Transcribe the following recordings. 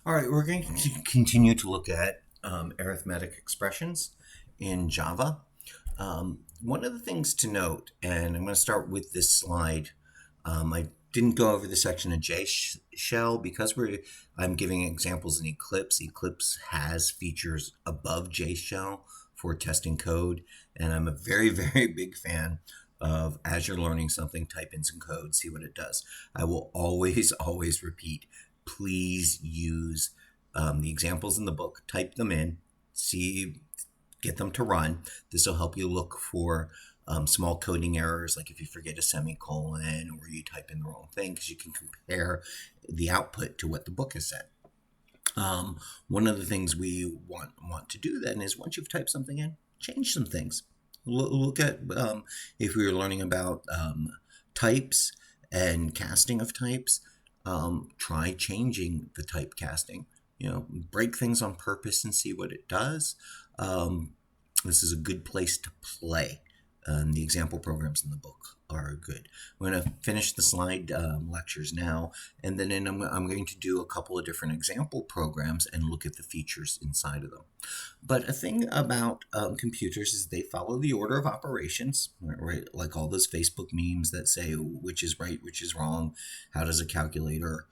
All right, we're going to continue to look at arithmetic expressions in Java. One of the things to note, and I'm going to start with this slide. I didn't go over the section of shell because I'm giving examples in Eclipse. Eclipse has features above J shell for testing code, and I'm a very, very big fan of as you're learning something, type in some code, see what it does. I will always, always repeat, please use the examples in the book, type them in, see, get them to run. This will help you look for small coding errors, like if you forget a semicolon or you type in the wrong thing, because you can compare the output to what the book has said. One of the things we want to do then is once you've typed something in, change some things. Look at if we were learning about types and casting of types, try changing the type casting. Break things on purpose and see what it does. This is a good place to play. The example programs in the book are good. I'm going to finish the slide lectures now, and then I'm going to do a couple of different example programs and look at the features inside of them. But a thing about computers is they follow the order of operations, right? Like all those Facebook memes that say which is right, which is wrong, how does a calculator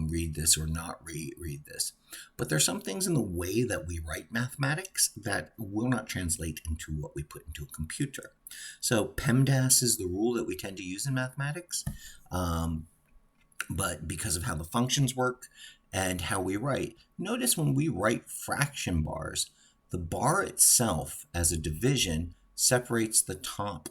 read this or not read this. But there's some things in the way that we write mathematics that will not translate into what we put into a computer. So PEMDAS is the rule that we tend to use in mathematics, but because of how the functions work and how we write, notice when we write fraction bars, the bar itself as a division separates the top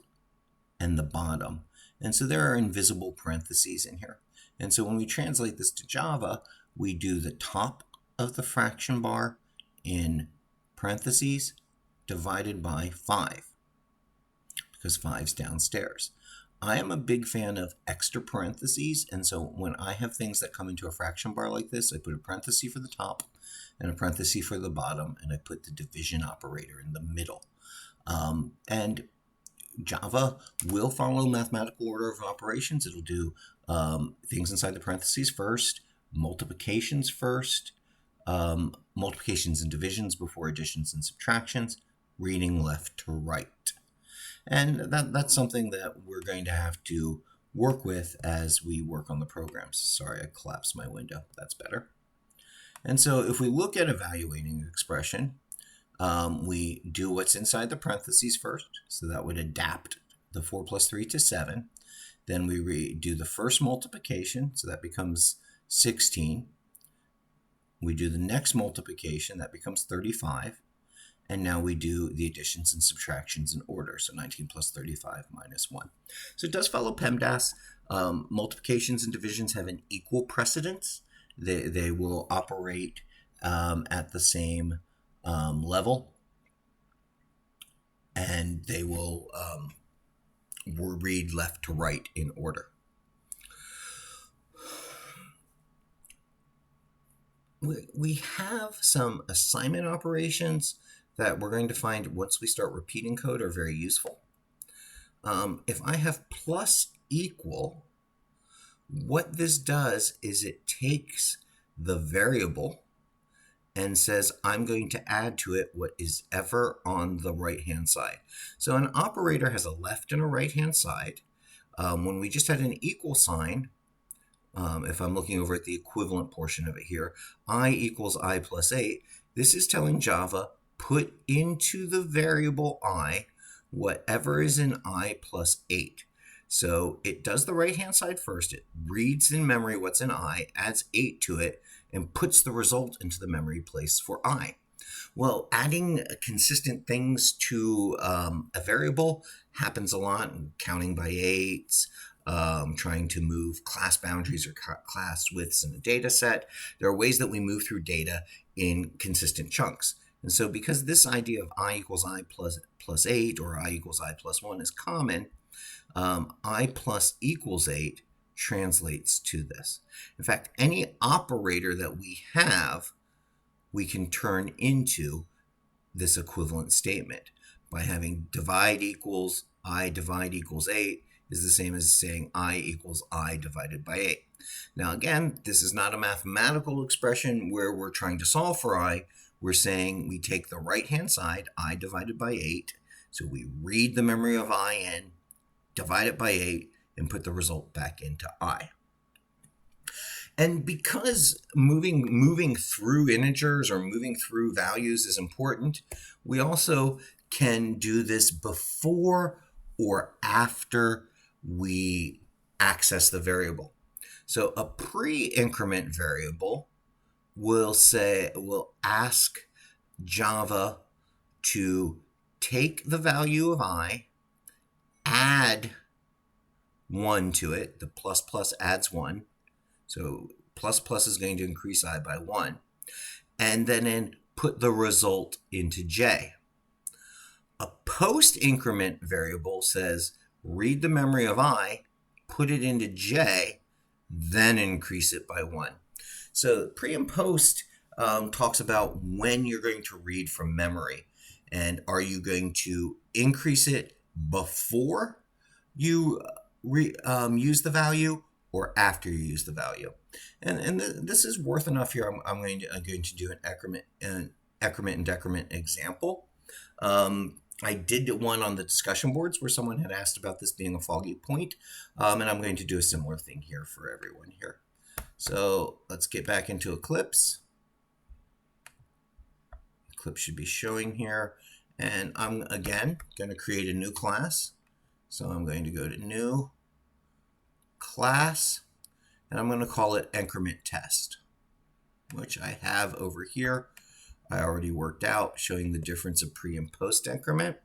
and the bottom. And so there are invisible parentheses in here. And so when we translate this to Java, we do the top of the fraction bar in parentheses divided by 5, because 5's downstairs. I am a big fan of extra parentheses, and so when I have things that come into a fraction bar like this, I put a parenthesis for the top and a parenthesis for the bottom, and I put the division operator in the middle. And Java will follow mathematical order of operations. It'll do things inside the parentheses first, multiplications first, multiplications and divisions before additions and subtractions, reading left to right. And that's something that we're going to have to work with as we work on the programs. Sorry, I collapsed my window. That's better. And so if we look at evaluating an expression, we do what's inside the parentheses first. So that would adapt the 4 plus 3 to 7. Then we do the first multiplication. So that becomes 16. We do the next multiplication. That becomes 35. And now we do the additions and subtractions in order. So 19 plus 35 minus 1. So it does follow PEMDAS. Multiplications and divisions have an equal precedence. They will operate at the same level, and they will read left to right in order. We have some assignment operations that we're going to find once we start repeating code are very useful. If I have plus equal, what this does is it takes the variable and says, I'm going to add to it what is ever on the right-hand side. So an operator has a left and a right-hand side. When we just had an equal sign, if I'm looking over at the equivalent portion of it here, I equals I plus 8, this is telling Java, put into the variable I whatever is in I plus 8. So it does the right-hand side first. It reads in memory what's in I, adds 8 to it, and puts the result into the memory place for I. Well, adding consistent things to a variable happens a lot, counting by 8s, trying to move class boundaries or class widths in a data set. There are ways that we move through data in consistent chunks. And so because this idea of I equals I plus 8 or I equals I plus 1 is common, I plus equals 8 translates to this. In fact, any operator that we have, we can turn into this equivalent statement by having divide equals I divide equals 8 is the same as saying I equals I divided by 8. Now again, this is not a mathematical expression where we're trying to solve for I. We're saying we take the right-hand side, I divided by 8, so we read the memory of I in, divide it by 8, and put the result back into I. And because moving through integers or moving through values is important, we also can do this before or after we access the variable. So a pre-increment variable will ask Java to take the value of I, add 1 to it. The plus plus adds 1. So plus plus is going to increase I by 1. And then put the result into J. A post-increment variable says read the memory of I, put it into J, then increase it by 1. So pre and post talks about when you're going to read from memory. And are you going to increase it before you use the value or after you use the value? And this is worth enough here. I'm going to do an increment and decrement example. I did one on the discussion boards where someone had asked about this being a foggy point, and I'm going to do a similar thing here for everyone here. So let's get back into Eclipse. Eclipse should be showing here, and I'm again going to create a new class. So I'm going to go to New Class, and I'm going to call it Increment Test, which I have over here. I already worked out, showing the difference of pre and post increment.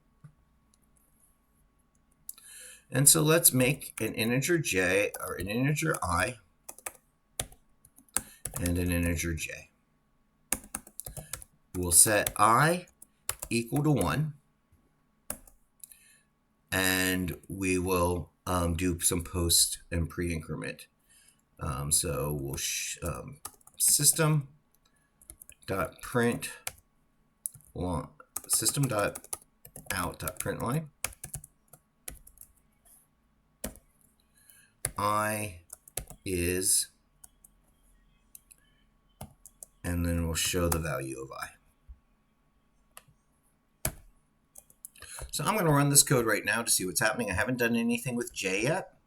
And so let's make an integer j, or an integer I, and an integer j. We'll set I equal to 1, and we will do some post and pre increment. So we'll system.print system.out.println I is, and then we'll show the value of I. So I'm going to run this code right now to see what's happening. I haven't done anything with J yet,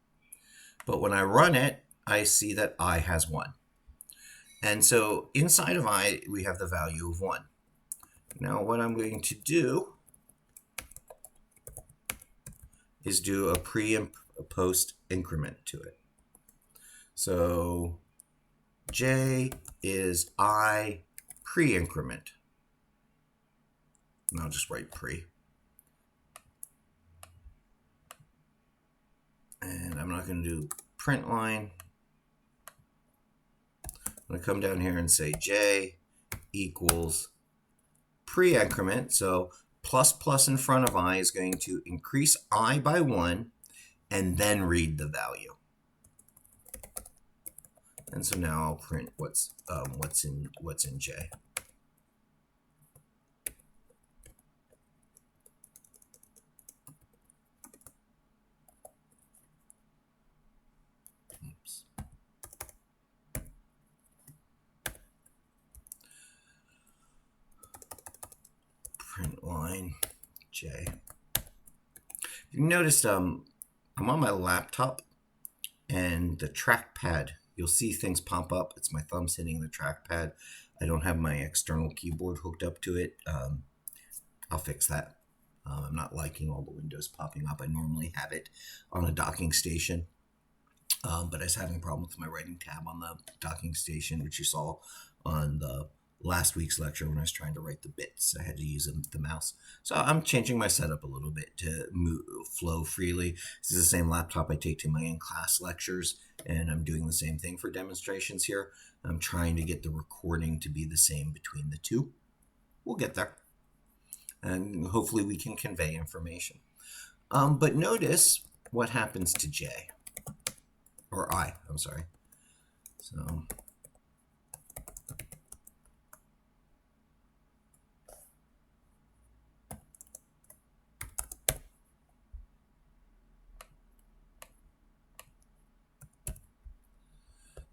but when I run it, I see that I has 1. And so inside of I, we have the value of 1. Now what I'm going to do is do a pre and a post increment to it. So J is I pre-increment. And I'll just write pre. And I'm not going to do print line. I'm going to come down here and say J equals pre-increment. So plus plus in front of I is going to increase I by 1 and then read the value. And so now I'll print what's in J. Oops. Print line J. You noticed I'm on my laptop, and the trackpad, you'll see things pop up. It's my thumbs hitting the trackpad. I don't have my external keyboard hooked up to it. I'll fix that. I'm not liking all the windows popping up. I normally have it on a docking station, but I was having a problem with my writing tab on the docking station, which you saw on the last week's lecture when I was trying to write the bits. I had to use the mouse. So I'm changing my setup a little bit to flow freely. This is the same laptop I take to my in-class lectures, and I'm doing the same thing for demonstrations here. I'm trying to get the recording to be the same between the two. We'll get there. And hopefully we can convey information. But notice what happens to J, or I, I'm sorry. So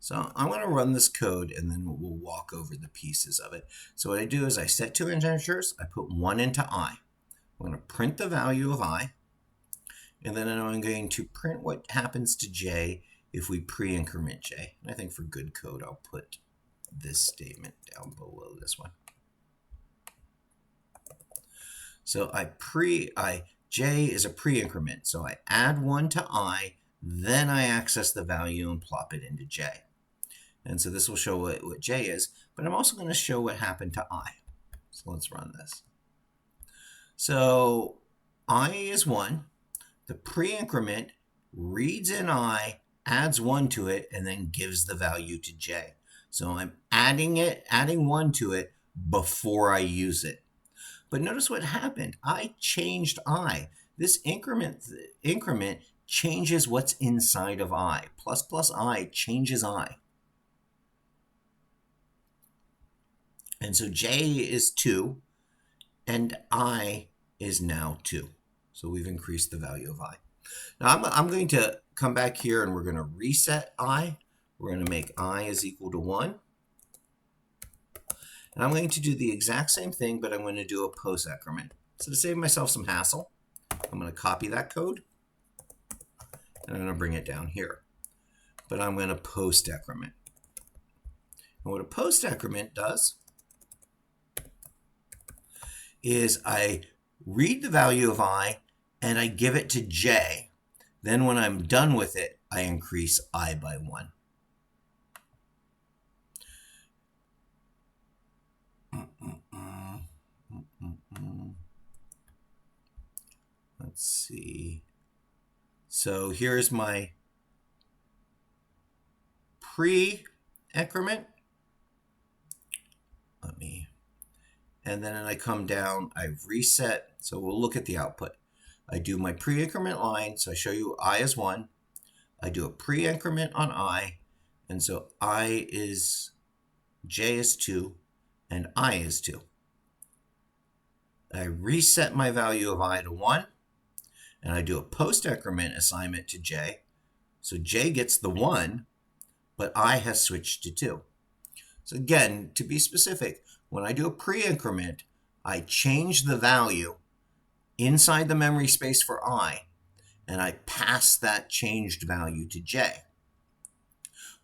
So I'm going to run this code and then we'll walk over the pieces of it. So what I do is I set two integers, I put 1 into I. I'm going to print the value of I, and then I'm going to print what happens to j if we pre-increment j. And I think for good code, I'll put this statement down below this one. So j is a pre-increment, so I add 1 to I, then I access the value and plop it into j. And so this will show what j is, but I'm also going to show what happened to I. So let's run this. So I is 1. The pre-increment reads in I, adds 1 to it, and then gives the value to j. So I'm adding 1 to it before I use it. But notice what happened. I changed I. This increment changes what's inside of I. Plus I changes I. And so j is 2, and I is now 2. So we've increased the value of I. Now I'm going to come back here and we're going to reset I. We're going to make I is equal to 1. And I'm going to do the exact same thing, but I'm going to do a post decrement. So to save myself some hassle, I'm going to copy that code, and I'm going to bring it down here. But I'm going to post decrement. And what a post decrement does is I read the value of I, and I give it to j. Then when I'm done with it, I increase I by 1. Let's see. So here's my pre-increment. And then I come down, I reset. So we'll look at the output. I do my pre-increment line. So I show you I is 1. I do a pre-increment on I. And so j is 2, and I is 2. I reset my value of I to 1. And I do a post-increment assignment to j. So j gets the 1, but I has switched to 2. So again, to be specific, when I do a pre-increment, I change the value inside the memory space for I, and I pass that changed value to j.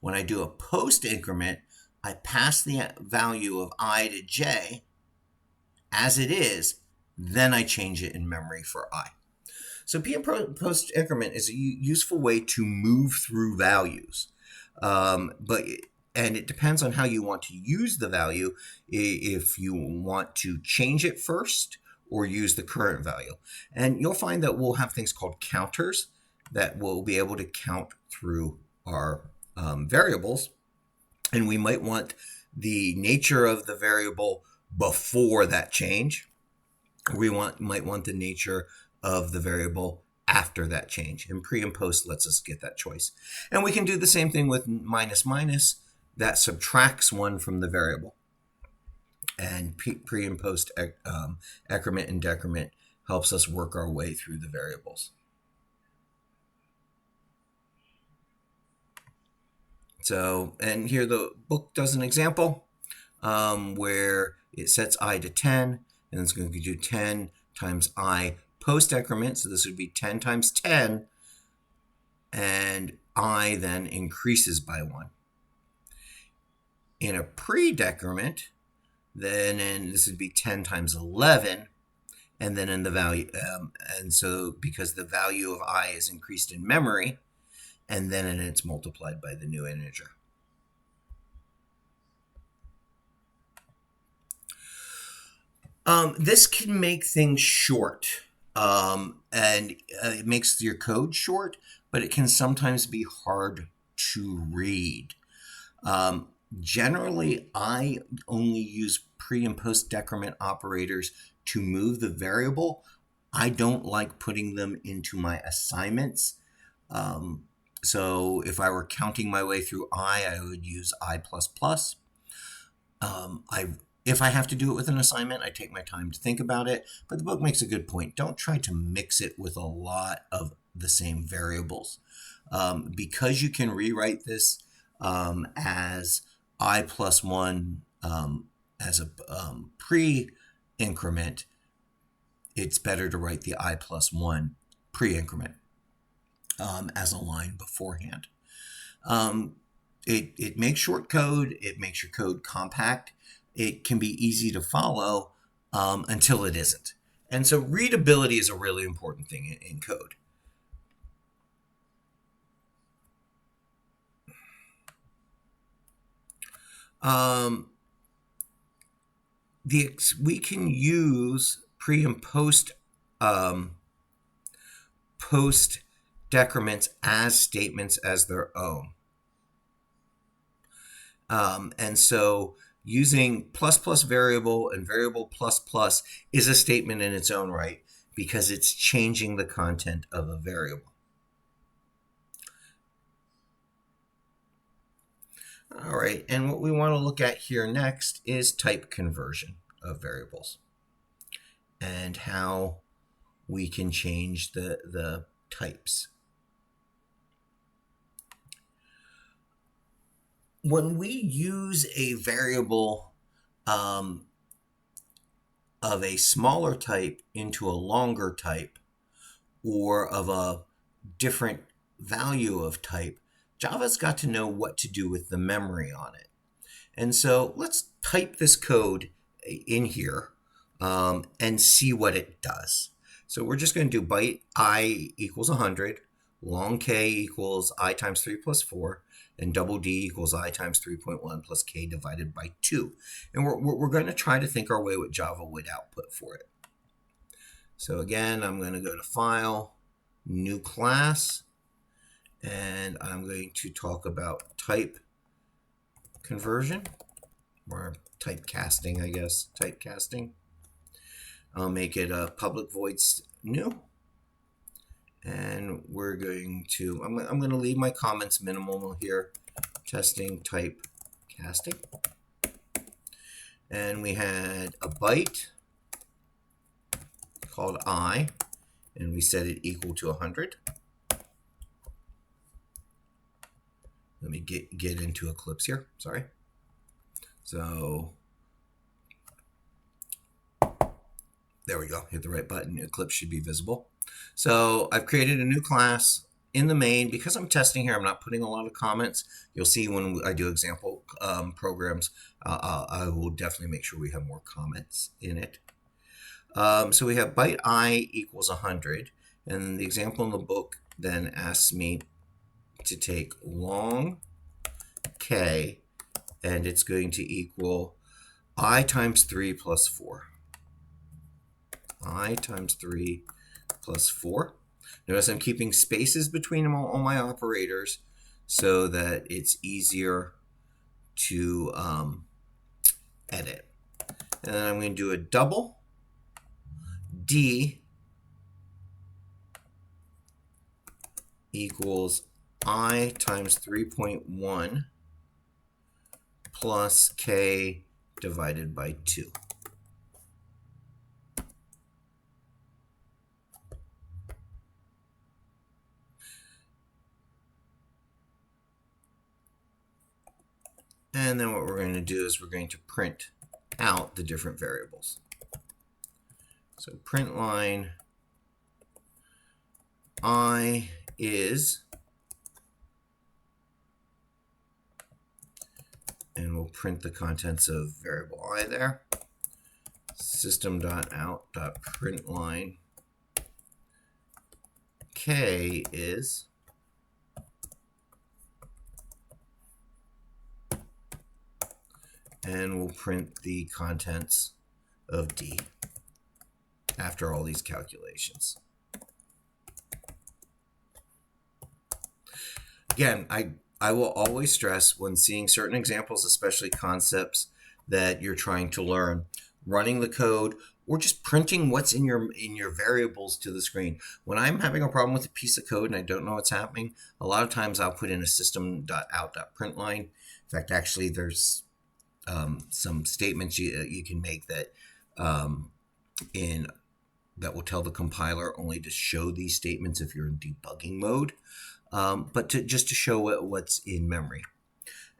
When I do a post-increment, I pass the value of I to j as it is, then I change it in memory for I. So pre and post increment is a useful way to move through values. And it depends on how you want to use the value, if you want to change it first or use the current value. And you'll find that we'll have things called counters that will be able to count through our variables. And we might want the nature of the variable before that change. We might want the nature of the variable after that change. And pre and post lets us get that choice. And we can do the same thing with minus minus. That subtracts 1 from the variable. And pre and post increment and decrement helps us work our way through the variables. So, and here the book does an example where it sets I to 10, and it's going to do 10 times I post decrement. So this would be 10 times 10, and I then increases by 1. In a pre-decrement, then this would be 10 times 11, and then in the value, and so because the value of I is increased in memory, and then it's multiplied by the new integer. This can make things short, and it makes your code short, but it can sometimes be hard to read. Generally, I only use pre and post decrement operators to move the variable. I don't like putting them into my assignments. So if I were counting my way through I would use I++. If I have to do it with an assignment, I take my time to think about it. But the book makes a good point. Don't try to mix it with a lot of the same variables. Because you can rewrite this as I plus 1 as a pre-increment, it's better to write the I plus 1 pre-increment as a line beforehand. It makes short code. It makes your code compact. It can be easy to follow until it isn't. And so readability is a really important thing in code. We can use pre and post decrements as statements as their own. And so using plus variable and variable plus is a statement in its own right because it's changing the content of a variable. All right, and what we want to look at here next is type conversion of variables and how we can change the types. When we use a variable of a smaller type into a longer type or of a different value of type, Java's got to know what to do with the memory on it. And so let's type this code in here and see what it does. So we're just going to do byte I equals 100, long k equals I times 3 plus 4, and double d equals I times 3.1 plus k divided by 2. And we're going to try to think our way what Java would output for it. So again, I'm going to go to File, New Class, and I'm going to talk about type conversion, or typecasting, I guess, typecasting. I'll make it a public void new. And we're going to, I'm going to leave my comments minimal here, testing type casting. And we had a byte called I, and we set it equal to 100. Let me get into Eclipse here, sorry. So there we go, hit the right button, Eclipse should be visible. So I've created a new class in the main. Because I'm testing here, I'm not putting a lot of comments. You'll see when I do example programs, I will definitely make sure we have more comments in it. So we have byte I equals 100, and the example in the book then asks me to take long k, and it's going to equal I times 3 plus 4. I times 3 plus 4. Notice I'm keeping spaces between all my operators so that it's easier to edit. And then I'm going to do a double d equals I times 3.1 plus k divided by 2. And then what we're going to do is we're going to print out the different variables. So print line I is, and we'll print the contents of variable I there. System.out.println k is, and we'll print the contents of D after all these calculations. Again, I will always stress when seeing certain examples, especially concepts that you're trying to learn, running the code or just printing what's in your variables to the screen. When I'm having a problem with a piece of code and I don't know what's happening, a lot of times I'll put in a system.out.println. In fact, actually, there's some statements you can make that that will tell the compiler only to show these statements if you're in debugging mode, but just to show what's in memory.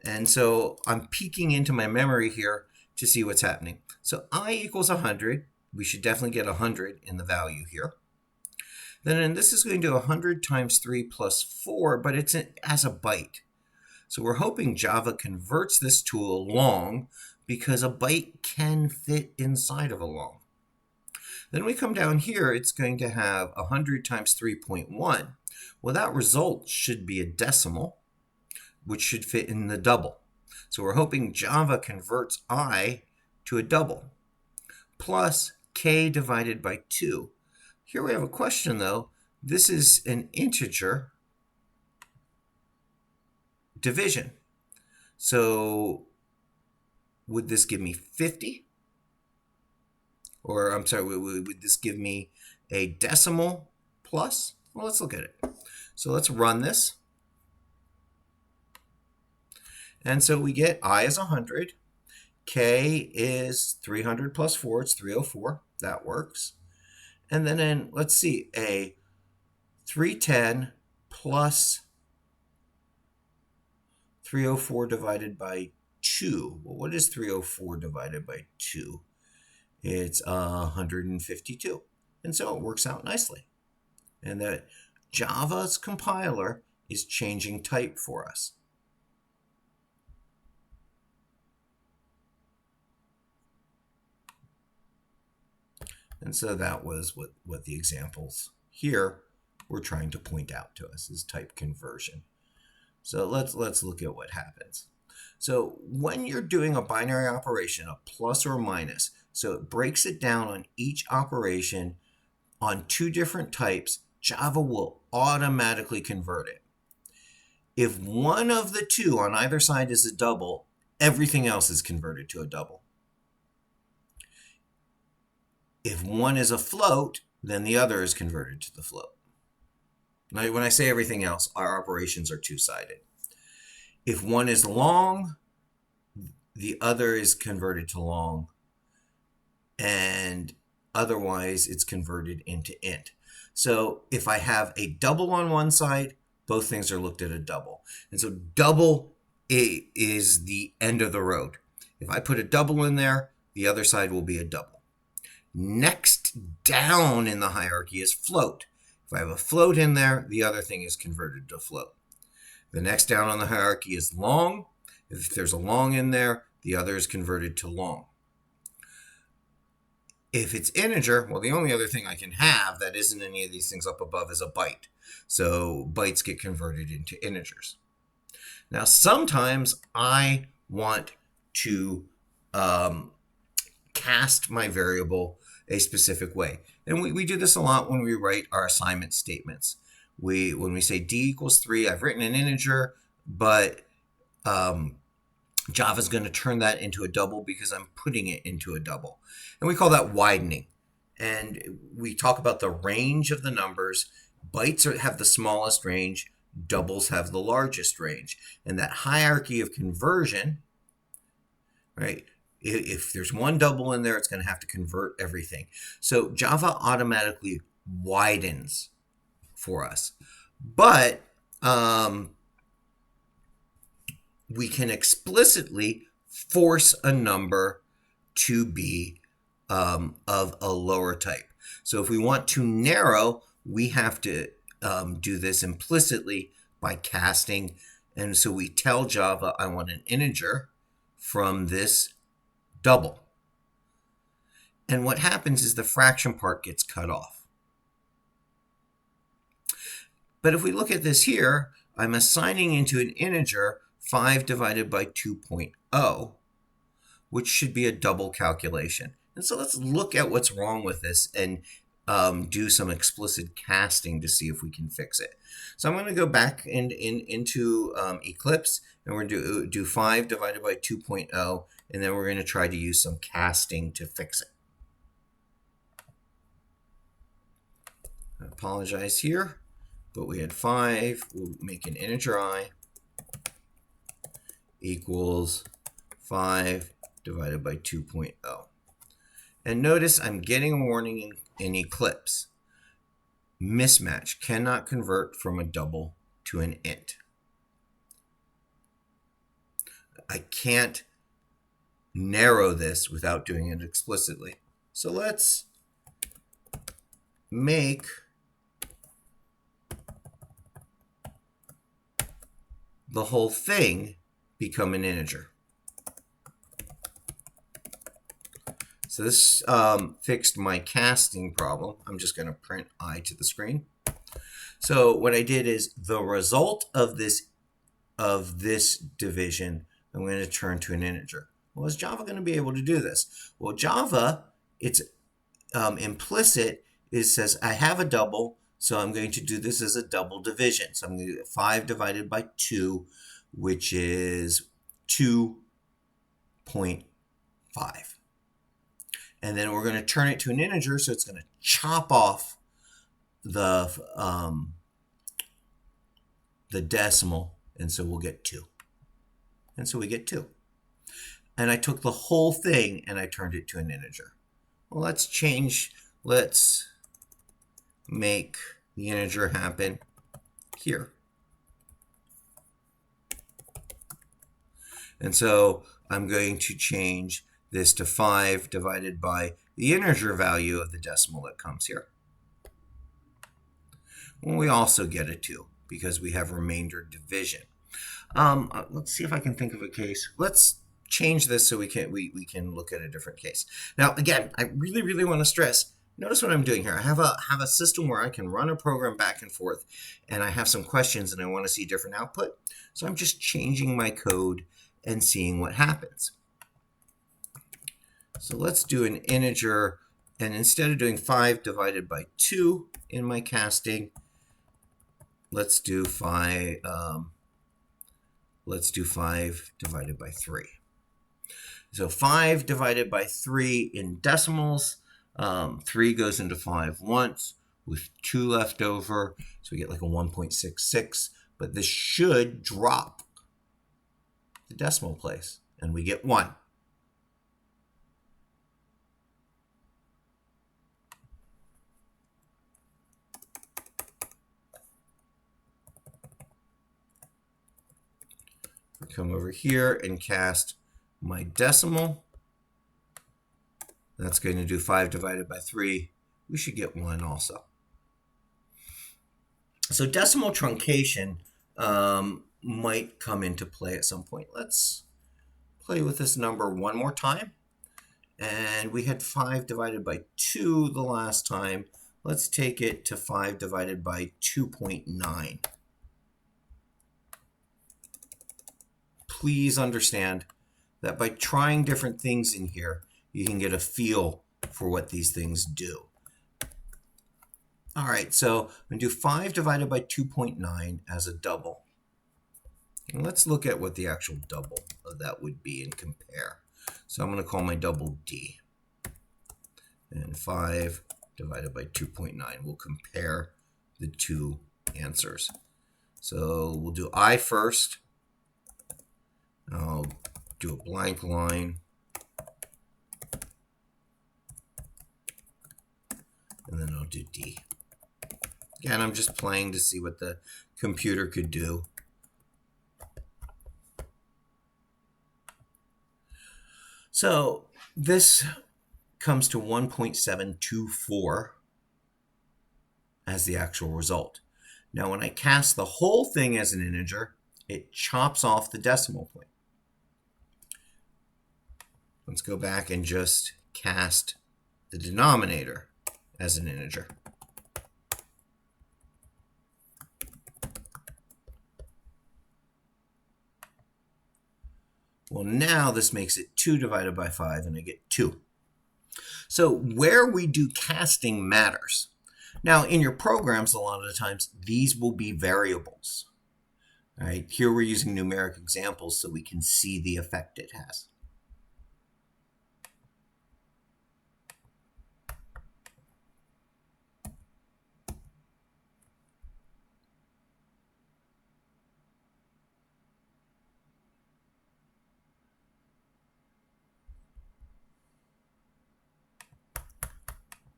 And so I'm peeking into my memory here to see what's happening. So I equals 100. We should definitely get 100 in the value here. Then this is going to 100 times 3 plus 4, but it's as a byte. So we're hoping Java converts this to a long because a byte can fit inside of a long. Then we come down here, it's going to have 100 times 3.1. Well, that result should be a decimal, which should fit in the double. So we're hoping Java converts I to a double, plus k divided by 2. Here we have a question, though. This is an integer division. So would this give me 50? Or I'm sorry, would this give me a decimal plus? Well, let's look at it. So let's run this. And so we get I is 100. K is 300 plus 4. It's 304. That works. And then let's see, a 310 plus 304 divided by 2. Well, what is 304 divided by 2? It's 152. And so it works out nicely. And that Java's compiler is changing type for us. And so that was what the examples here were trying to point out to us, is type conversion. So let's look at what happens. So when you're doing a binary operation, a plus or minus, so it breaks it down on each operation on two different types, Java will automatically convert it. If one of the two on either side is a double, everything else is converted to a double. If one is a float, then the other is converted to the float. Now, when I say everything else, our operations are two-sided. If one is long, the other is converted to long, and otherwise it's converted into int. So if I have a double on one side, both things are looked at a double. And so double is the end of the road. If I put a double in there, the other side will be a double. Next down in the hierarchy is float. If I have a float in there, the other thing is converted to float. The next down on the hierarchy is long. If there's a long in there, the other is converted to long. If it's integer, well, the only other thing I can have that isn't any of these things up above is a byte. So bytes get converted into integers. Now, sometimes I want to cast my variable a specific way. And we do this a lot when we write our assignment statements. When we say d equals 3, I've written an integer, but Java's going to turn that into a double because I'm putting it into a double. And we call that widening. And we talk about the range of the numbers. Bytes have the smallest range. Doubles have the largest range. And that hierarchy of conversion, right? If there's one double in there, it's going to have to convert everything. So Java automatically widens for us. But we can explicitly force a number to be of a lower type. So if we want to narrow, we have to do this implicitly by casting. And so we tell Java, I want an integer from this double. And what happens is the fraction part gets cut off. But if we look at this here, I'm assigning into an integer 5 divided by 2.0, which should be a double calculation. And so let's look at what's wrong with this and do some explicit casting to see if we can fix it. So I'm going to go back into Eclipse, and we're going to do 5 divided by 2.0, and then we're going to try to use some casting to fix it. I apologize here, but we had 5. We'll make an integer I equals 5 divided by 2.0. And notice I'm getting a warning in Eclipse. Mismatch, cannot convert from a double to an int. I can't narrow this without doing it explicitly. So let's make the whole thing become an integer. So this fixed my casting problem. I'm just going to print I to the screen. So what I did is the result of this division, I'm going to turn to an integer. Well, is Java going to be able to do this? Well, Java, it's implicit. It says I have a double, so I'm going to do this as a double division. So I'm going to get 5 divided by 2, which is 2.5. And then we're going to turn it to an integer, so it's going to chop off the decimal, and so we'll get 2. And so we get 2. And I took the whole thing and I turned it to an integer. Well, let's make the integer happen here. And so I'm going to change this to 5 divided by the integer value of the decimal that comes here. Well, we also get a 2 because we have remainder division. Let's see if I can think of a case. Let's change this so we can look at a different case. Now, again, I really want to stress, notice what I'm doing here. I have a system where I can run a program back and forth, and I have some questions and I want to see different output. So I'm just changing my code and seeing what happens. So let's do an integer, and instead of doing 5 divided by 2 in my casting, let's do 5 divided by 3. So 5 divided by 3 in decimals, 3 goes into 5 once with 2 left over, so we get like a 1.66, but this should drop the decimal place, and we get 1. I come over here and cast my decimal. That's going to do 5 divided by 3. We should get 1 also. So decimal truncation might come into play at some point. Let's play with this number one more time. And we had 5 divided by 2 the last time. Let's take it to 5 divided by 2.9. Please understand that by trying different things in here, you can get a feel for what these things do. All right, so I'm going to do 5 divided by 2.9 as a double. And let's look at what the actual double of that would be and compare. So I'm going to call my double D. And 5 divided by 2.9 will compare the two answers. So we'll do I first. I'll do a blank line. And then I'll do D. Again, I'm just playing to see what the computer could do. So this comes to 1.724 as the actual result. Now, when I cast the whole thing as an integer, it chops off the decimal point. Let's go back and just cast the denominator as an integer. Well, now this makes it 2 divided by 5, and I get 2. So where we do casting matters. Now, in your programs, a lot of the times, these will be variables. All right, here we're using numeric examples so we can see the effect it has.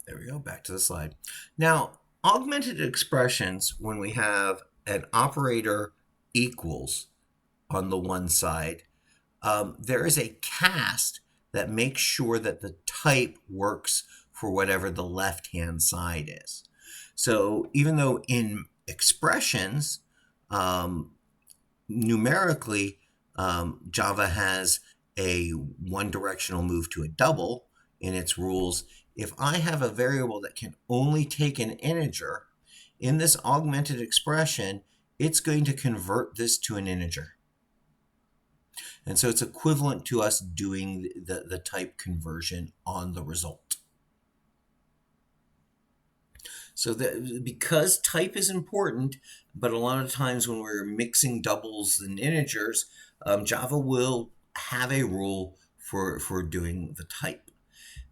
There we go, back to the slide. Now, augmented expressions, when we have an operator equals on the one side, there is a cast that makes sure that the type works for whatever the left-hand side is. So even though in expressions, numerically, Java has a one-directional move to a double in its rules. If I have a variable that can only take an integer, in this augmented expression, it's going to convert this to an integer. And so it's equivalent to us doing the type conversion on the result. So because type is important, but a lot of times when we're mixing doubles and integers, Java will have a rule for doing the type.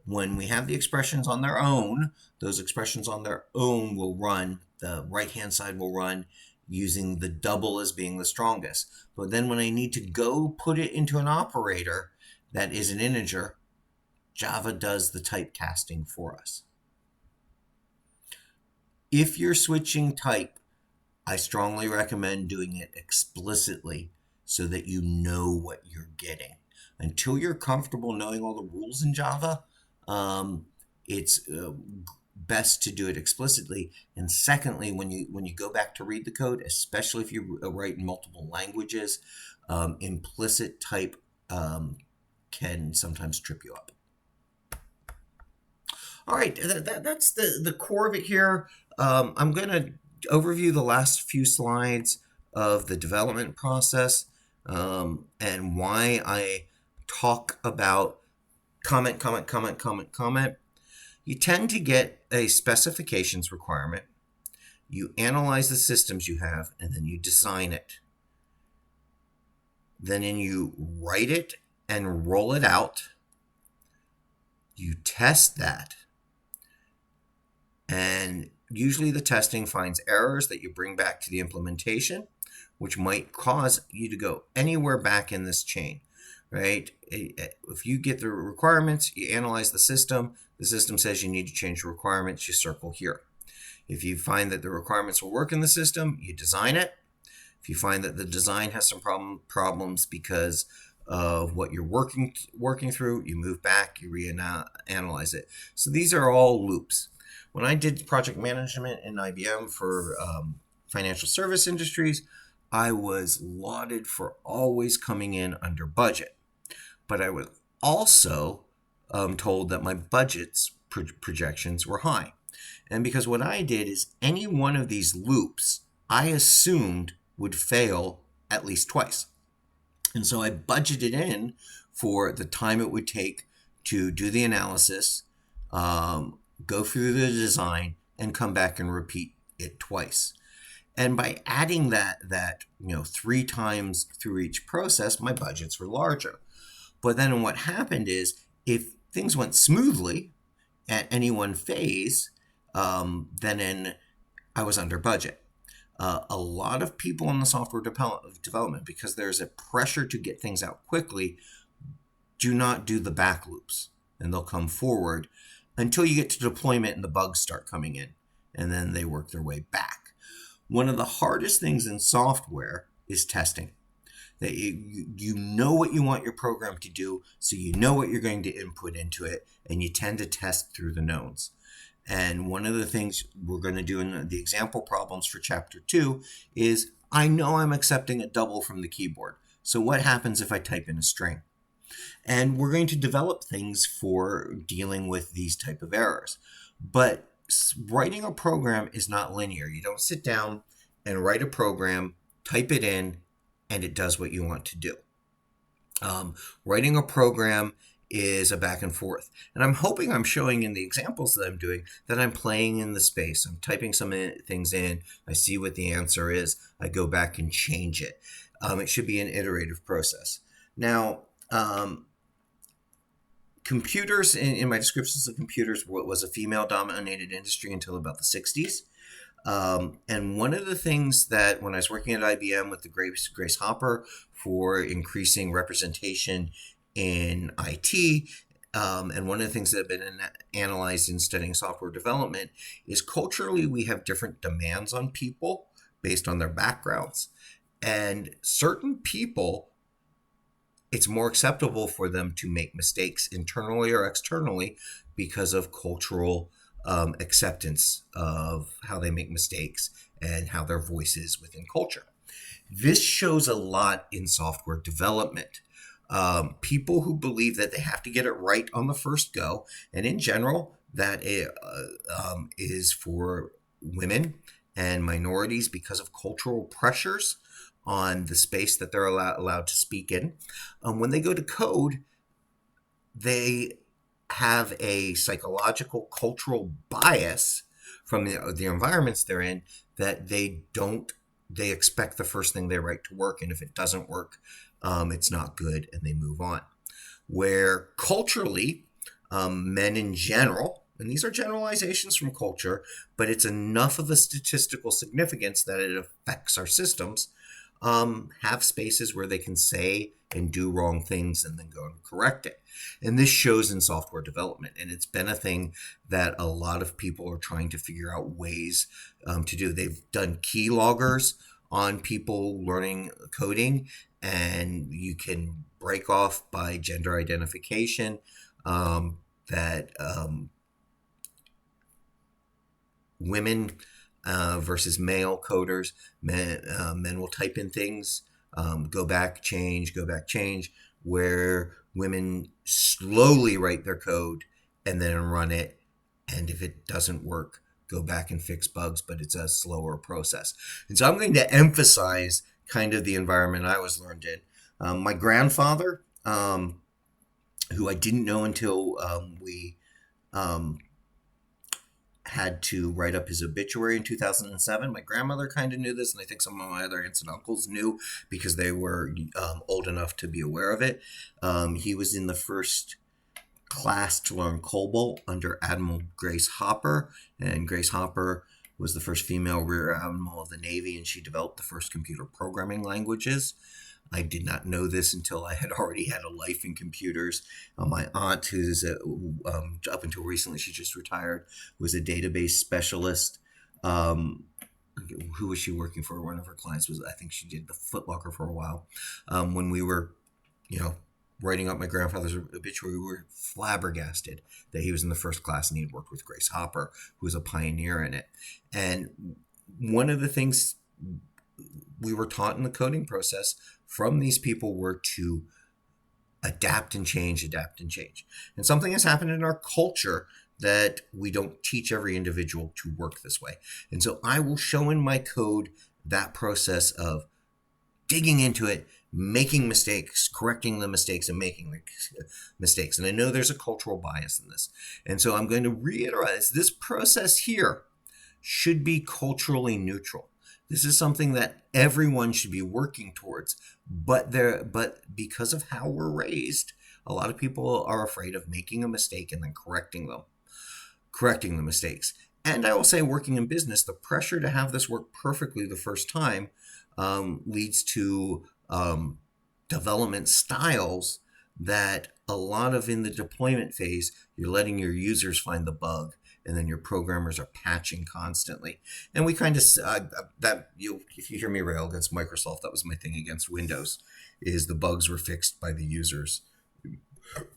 When we have the expressions on their own, those expressions on their own will run, the right-hand side will run using the double as being the strongest. But then when I need to go put it into an operator that is an integer, Java does the type casting for us. If you're switching type, I strongly recommend doing it explicitly so that you know what you're getting. Until you're comfortable knowing all the rules in Java, it's best to do it explicitly. And secondly, when you go back to read the code, especially if you write in multiple languages, implicit type can sometimes trip you up. All right, that's the core of it here. I'm going to overview the last few slides of the development process and why I talk about comment. You tend to get a specifications requirement. You analyze the systems you have, and then you design it. Then you write it and roll it out. You test that. And usually the testing finds errors that you bring back to the implementation, which might cause you to go anywhere back in this chain, right? If you get the requirements, you analyze the system says you need to change the requirements, you circle here. If you find that the requirements will work in the system, you design it. If you find that the design has some problems because of what you're working through, you move back, you reanalyze it. So these are all loops. When I did project management in IBM for financial service industries, I was lauded for always coming in under budget. But I was also told that my budget's projections were high. And because what I did is any one of these loops, I assumed would fail at least twice. And so I budgeted in for the time it would take to do the analysis, go through the design, and come back and repeat it twice. And by adding that 3 times through each process, my budgets were larger. But then what happened is if things went smoothly at any one phase, then I was under budget. A lot of people in the software development, because there's a pressure to get things out quickly, do not do the back loops, and they'll come forward until you get to deployment and the bugs start coming in, and then they work their way back. One of the hardest things in software is testing. That you know what you want your program to do, so you know what you're going to input into it, and you tend to test through the knowns. And one of the things we're going to do in the example problems for Chapter 2 is I know I'm accepting a double from the keyboard. So what happens if I type in a string? And we're going to develop things for dealing with these type of errors. But writing a program is not linear. You don't sit down and write a program, type it in, and it does what you want to do. Writing a program is a back and forth. And I'm hoping I'm showing in the examples that I'm doing that I'm playing in the space. I'm typing some things in. I see what the answer is. I go back and change it. It should be an iterative process. Now, computers, in my descriptions of computers, was a female-dominated industry until about the 60s. And one of the things that when I was working at IBM with the Grace Hopper for increasing representation in IT, and one of the things that have been analyzed in studying software development is culturally we have different demands on people based on their backgrounds. And certain people it's more acceptable for them to make mistakes internally or externally because of cultural acceptance of how they make mistakes and how their voice is within culture. This shows a lot in software development. People who believe that they have to get it right on the first go, and in general, that is for women and minorities because of cultural pressures on the space that they're allowed to speak in. When they go to code, they have a psychological cultural bias from the environments they're in that they expect the first thing they write to work, and if it doesn't work, it's not good, and they move on. Where culturally, men in general, and these are generalizations from culture, but it's enough of a statistical significance that it affects our systems, have spaces where they can say and do wrong things and then go and correct it. And this shows in software development. And it's been a thing that a lot of people are trying to figure out ways to do. They've done key loggers on people learning coding, and you can break off by gender identification that women versus male coders. Men will type in things, go back, change, where women slowly write their code and then run it. And if it doesn't work, go back and fix bugs, but it's a slower process. And so I'm going to emphasize kind of the environment I was learned in. My grandfather, who I didn't know until we had to write up his obituary in 2007. My grandmother kind of knew this, and I think some of my other aunts and uncles knew because they were old enough to be aware of it. He was in the first class to learn COBOL under Admiral Grace Hopper, and Grace Hopper was the first female rear admiral of the Navy, and she developed the first computer programming languages. I did not know this until I had already had a life in computers. My aunt, who's up until recently, she just retired, was a database specialist. Who was she working for? One of her clients was, I think she did the Foot Locker for a while. When we were, writing up my grandfather's obituary, we were flabbergasted that he was in the first class and he had worked with Grace Hopper, who was a pioneer in it. And one of the things we were taught in the coding process from these people were to adapt and change. And something has happened in our culture that we don't teach every individual to work this way. And so I will show in my code that process of digging into it, making mistakes, correcting the mistakes, and making the mistakes. And I know there's a cultural bias in this. And so I'm going to reiterate this process here should be culturally neutral. This is something that everyone should be working towards, but because of how we're raised, a lot of people are afraid of making a mistake and then correcting the mistakes. And I will say, working in business, the pressure to have this work perfectly the first time leads to development styles that a lot of in the deployment phase, you're letting your users find the bug, and then your programmers are patching constantly. And we kind of if you hear me rail against Microsoft, that was my thing against Windows, is the bugs were fixed by the users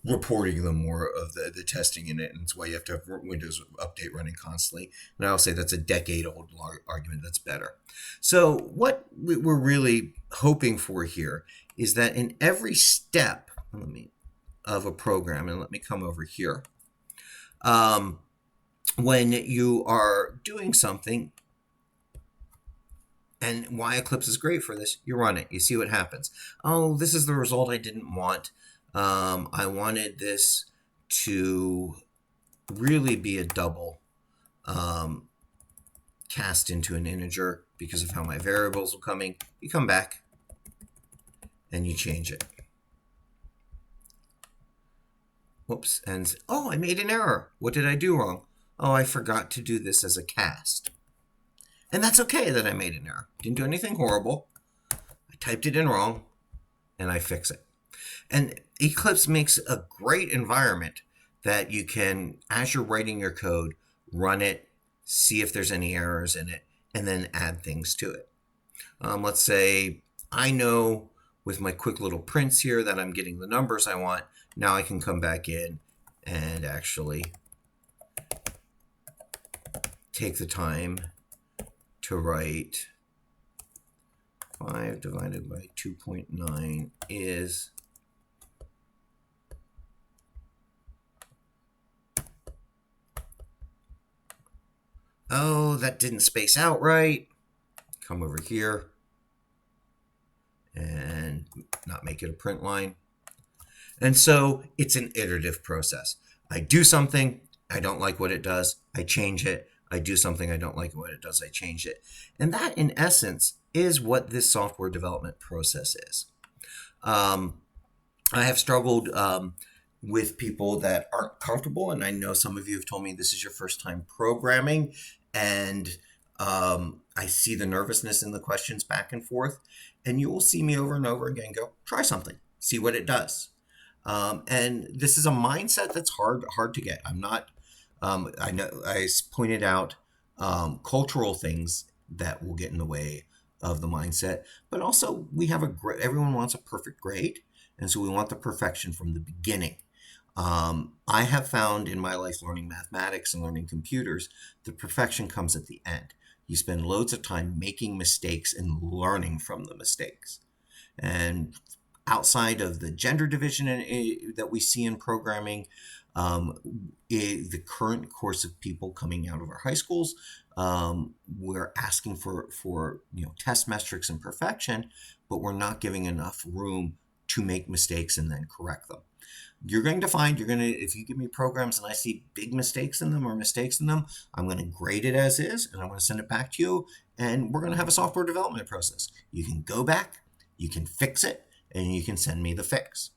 reporting them, more of the testing in it, and it's why you have to have Windows update running constantly. And I'll say that's a decade-old argument that's better. So what we're really hoping for here is that in every step of a program, and let me come over here, when you are doing something, and why Eclipse is great for this, you run it, you see what happens. Oh, this is the result I didn't want. I wanted this to really be a double cast into an integer because of how my variables are coming. You come back and you change it. Whoops, and I made an error. What did I do wrong? Oh, I forgot to do this as a cast. And that's okay that I made an error. Didn't do anything horrible. I typed it in wrong, and I fix it. And Eclipse makes a great environment that you can, as you're writing your code, run it, see if there's any errors in it, and then add things to it. Let's say I know with my quick little prints here that I'm getting the numbers I want. Now I can come back in and actually take the time to write 5 divided by 2.9 is oh, that didn't space out right. Come over here and not make it a print line. And so it's an iterative process. I do something, I don't like what it does, I change it. I do something, I don't like what it does, I change it. And that, in essence, is what this software development process is. I have struggled with people that aren't comfortable, and I know some of you have told me this is your first time programming, and I see the nervousness in the questions back and forth, and you will see me over and over again go, try something, see what it does. And this is a mindset that's hard to get. I'm not, I know I pointed out cultural things that will get in the way of the mindset, but also we have everyone wants a perfect grade. And so we want the perfection from the beginning. I have found in my life learning mathematics and learning computers, the perfection comes at the end. You spend loads of time making mistakes and learning from the mistakes. And outside of the gender division that we see in programming, the current course of people coming out of our high schools, we're asking for test metrics and perfection, but we're not giving enough room to make mistakes and then correct them. You're going to find if you give me programs and I see big mistakes in them or mistakes in them, I'm going to grade it as is and I'm going to send it back to you, and we're going to have a software development process. You can go back, you can fix it, and you can send me the fix.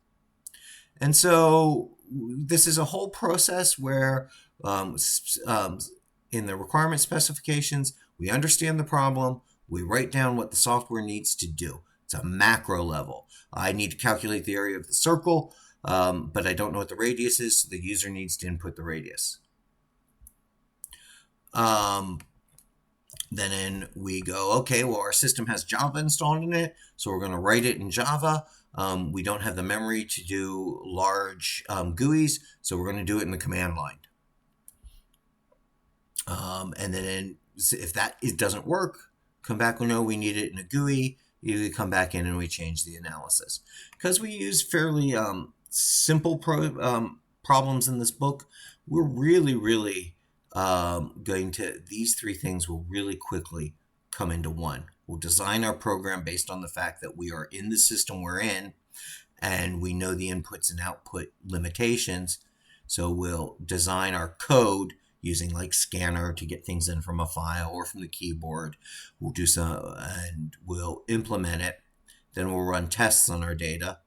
And so this is a whole process where in the requirement specifications, we understand the problem, we write down what the software needs to do. It's a macro level. I need to calculate the area of the circle, but I don't know what the radius is, so the user needs to input the radius. Then we go, okay, well, our system has Java installed in it, so we're going to write it in Java. We don't have the memory to do large GUIs, so we're going to do it in the command line. And then if it doesn't work, come back, we know we need it in a GUI. You come back in and we change the analysis. Because we use fairly simple problems in this book, we're really these three things will really quickly come into one. We'll design our program based on the fact that we are in the system we're in, and we know the inputs and output limitations. So we'll design our code using like scanner to get things in from a file or from the keyboard. We'll do some, and we'll implement it. Then we'll run tests on our data.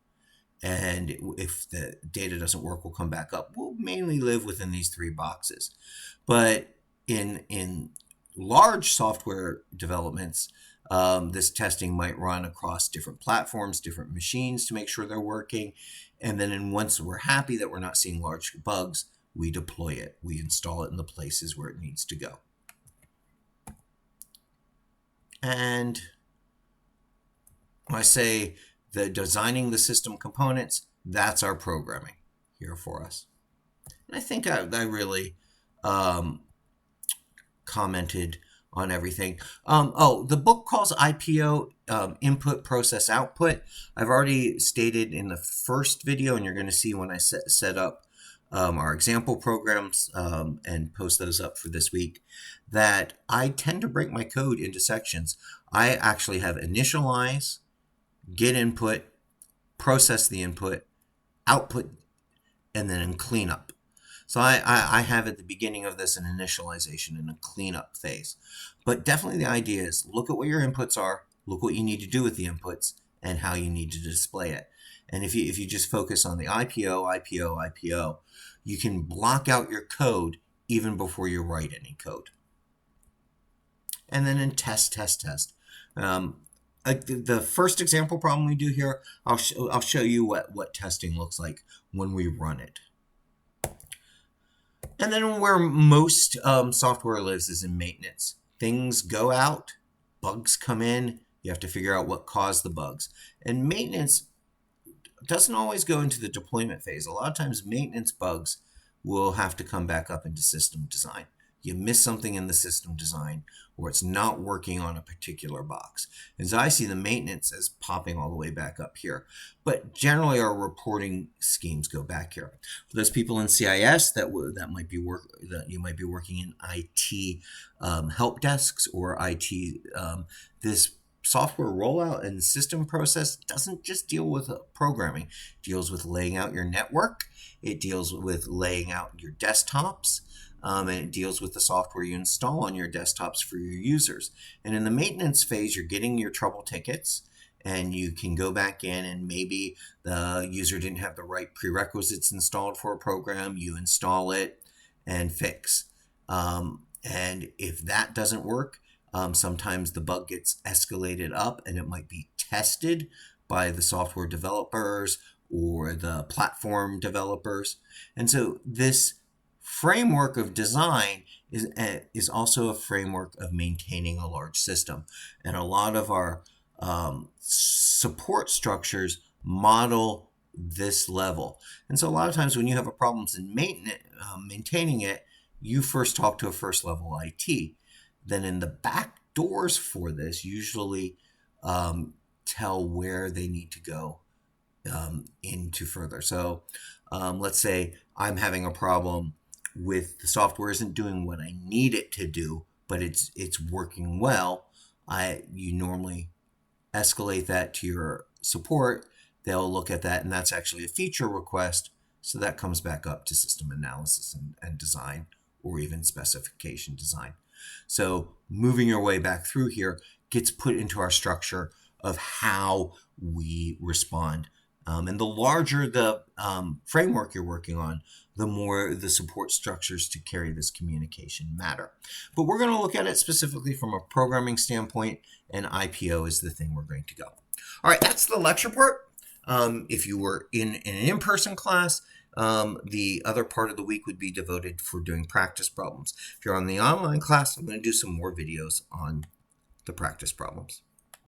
And if the data doesn't work, we'll come back up. We'll mainly live within these three boxes. But in large software developments, this testing might run across different platforms, different machines to make sure they're working. And then once we're happy that we're not seeing large bugs, we deploy it. We install it in the places where it needs to go. And when I say the designing the system components, that's our programming here for us. And I think I really commented on everything. The book calls IPO input, process, output. I've already stated in the first video, and you're going to see when I set up our example programs and post those up for this week, that I tend to break my code into sections. I actually have initialize, get input, process the input, output, and then cleanup. So I have at the beginning of this an initialization and a cleanup phase. But definitely the idea is look at what your inputs are, look what you need to do with the inputs, and how you need to display it. And if you just focus on the IPO, you can block out your code even before you write any code. And then in test. The first example problem we do here, I'll show you what testing looks like when we run it. And then where most software lives is in maintenance. Things go out, bugs come in, You have to figure out what caused the bugs. And maintenance doesn't always go into the deployment phase. A lot of times maintenance bugs will have to come back up into system design. You miss something in the system design or it's not working on a particular box. And so I see the maintenance as popping all the way back up here. But generally our reporting schemes go back here. For those people in CIS that you might be working in IT help desks or IT, this software rollout and system process doesn't just deal with programming. It deals with laying out your network. It deals with laying out your desktops. And it deals with the software you install on your desktops for your users. And in the maintenance phase, you're getting your trouble tickets, and you can go back in and maybe the user didn't have the right prerequisites installed for a program. You install it and fix. And if that doesn't work, sometimes the bug gets escalated up and it might be tested by the software developers or the platform developers. And so this framework of design is also a framework of maintaining a large system. And a lot of our support structures model this level. And so a lot of times when you have a problems in maintaining it, you first talk to a first level IT. Then in the back doors for this usually tell where they need to go into further. So let's say I'm having a problem with the software isn't doing what I need it to do, but it's working well. You normally escalate that to your support. They'll look at that, and that's actually a feature request. So that comes back up to system analysis and design, or even specification design. So moving your way back through here gets put into our structure of how we respond. And the larger the framework you're working on, the more the support structures to carry this communication matter. But we're going to look at it specifically from a programming standpoint, and IPO is the thing we're going to go. All right, that's the lecture part. If you were in an in-person class, the other part of the week would be devoted for doing practice problems. If you're on the online class, I'm going to do some more videos on the practice problems.